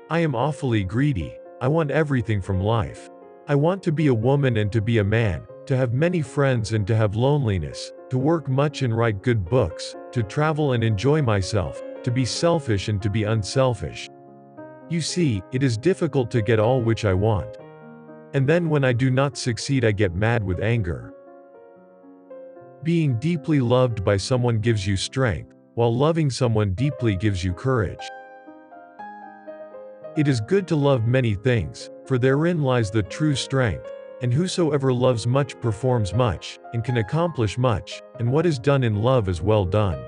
I am awfully greedy. I want everything from life. I want to be a woman and to be a man, to have many friends and to have loneliness, to work much and write good books, to travel and enjoy myself, to be selfish and to be unselfish. You see, it is difficult to get all which I want. And then when I do not succeed, I get mad with anger. Being deeply loved by someone gives you strength, while loving someone deeply gives you courage. It is good to love many things, for therein lies the true strength, and whosoever loves much performs much, and can accomplish much, and what is done in love is well done.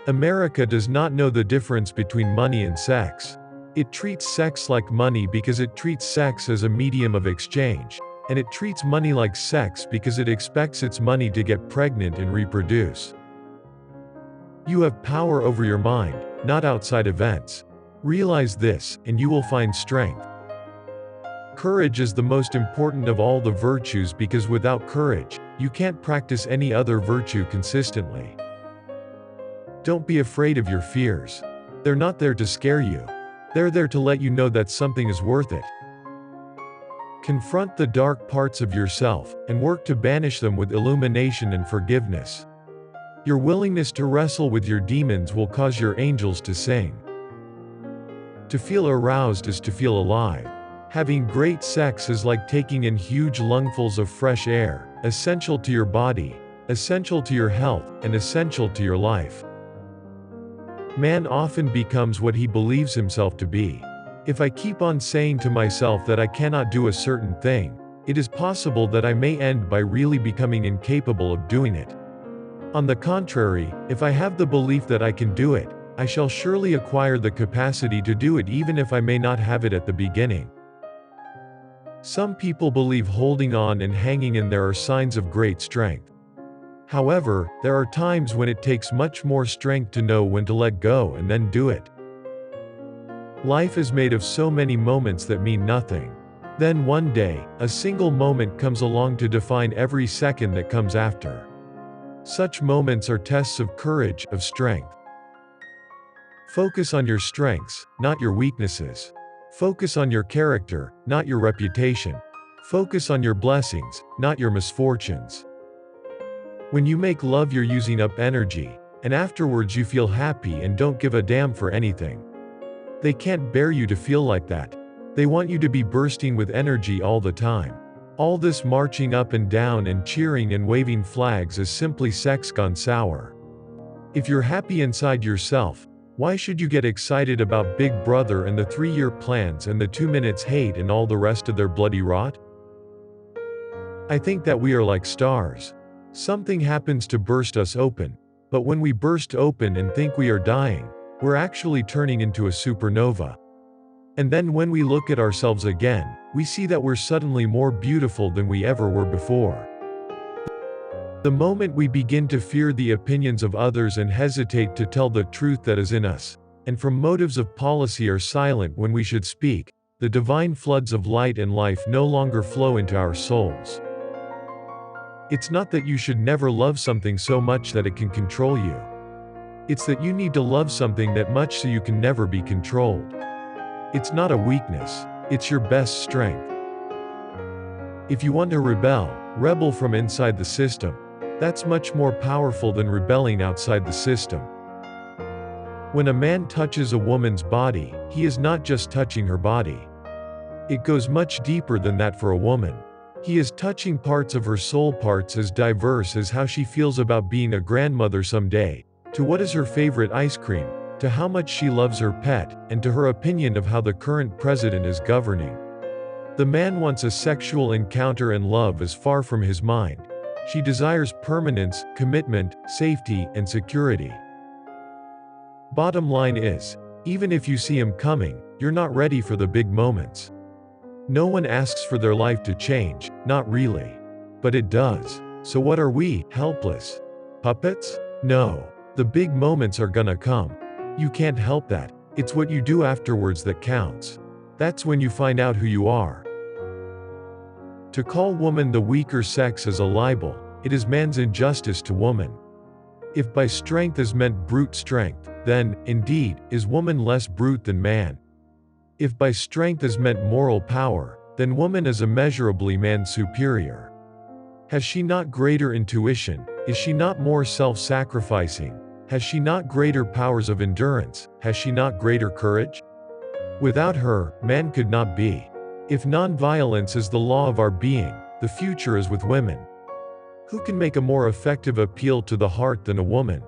America does not know the difference between money and sex. It treats sex like money because it treats sex as a medium of exchange, and it treats money like sex because it expects its money to get pregnant and reproduce. You have power over your mind, not outside events. Realize this, and you will find strength. Courage is the most important of all the virtues because without courage, you can't practice any other virtue consistently. Don't be afraid of your fears. They're not there to scare you. They're there to let you know that something is worth it. Confront the dark parts of yourself, and work to banish them with illumination and forgiveness. Your willingness to wrestle with your demons will cause your angels to sing. To feel aroused is to feel alive. Having great sex is like taking in huge lungfuls of fresh air, essential to your body, essential to your health, and essential to your life. Man often becomes what he believes himself to be. If I keep on saying to myself that I cannot do a certain thing, it is possible that I may end by really becoming incapable of doing it. On the contrary, if I have the belief that I can do it, I shall surely acquire the capacity to do it even if I may not have it at the beginning. Some people believe holding on and hanging in there are signs of great strength. However, there are times when it takes much more strength to know when to let go and then do it. Life is made of so many moments that mean nothing. Then one day, a single moment comes along to define every second that comes after. Such moments are tests of courage, of strength. Focus on your strengths, not your weaknesses. Focus on your character, not your reputation. Focus on your blessings, not your misfortunes. When you make love, you're using up energy, and afterwards you feel happy and don't give a damn for anything. They can't bear you to feel like that. They want you to be bursting with energy all the time. All this marching up and down and cheering and waving flags is simply sex gone sour. If you're happy inside yourself, why should you get excited about Big Brother and the 3-year plans and the 2 minutes hate and all the rest of their bloody rot? I think that we are like stars. Something happens to burst us open, but when we burst open and think we are dying, we're actually turning into a supernova. And then when we look at ourselves again, we see that we're suddenly more beautiful than we ever were before. The moment we begin to fear the opinions of others and hesitate to tell the truth that is in us, and from motives of policy are silent when we should speak, the divine floods of light and life no longer flow into our souls. It's not that you should never love something so much that it can control you. It's that you need to love something that much so you can never be controlled. It's not a weakness, it's your best strength. If you want to rebel from inside the system. That's much more powerful than rebelling outside the system. When a man touches a woman's body, he is not just touching her body. It goes much deeper than that for a woman. He is touching parts of her soul, parts as diverse as how she feels about being a grandmother someday, to what is her favorite ice cream, to how much she loves her pet, and to her opinion of how the current president is governing. The man wants a sexual encounter and love is far from his mind. She desires permanence, commitment, safety, and security. Bottom line is, even if you see him coming, you're not ready for the big moments. No one asks for their life to change, not really. But it does. So what are we, helpless puppets? No. The big moments are gonna come. You can't help that. It's what you do afterwards that counts. That's when you find out who you are. To call woman the weaker sex is a libel. It is man's injustice to woman. If by strength is meant brute strength, then, indeed, is woman less brute than man. If by strength is meant moral power, then woman is immeasurably man's superior. Has she not greater intuition? Is she not more self-sacrificing? Has she not greater powers of endurance? Has she not greater courage? Without her, man could not be. If non-violence is the law of our being, the future is with women. Who can make a more effective appeal to the heart than a woman?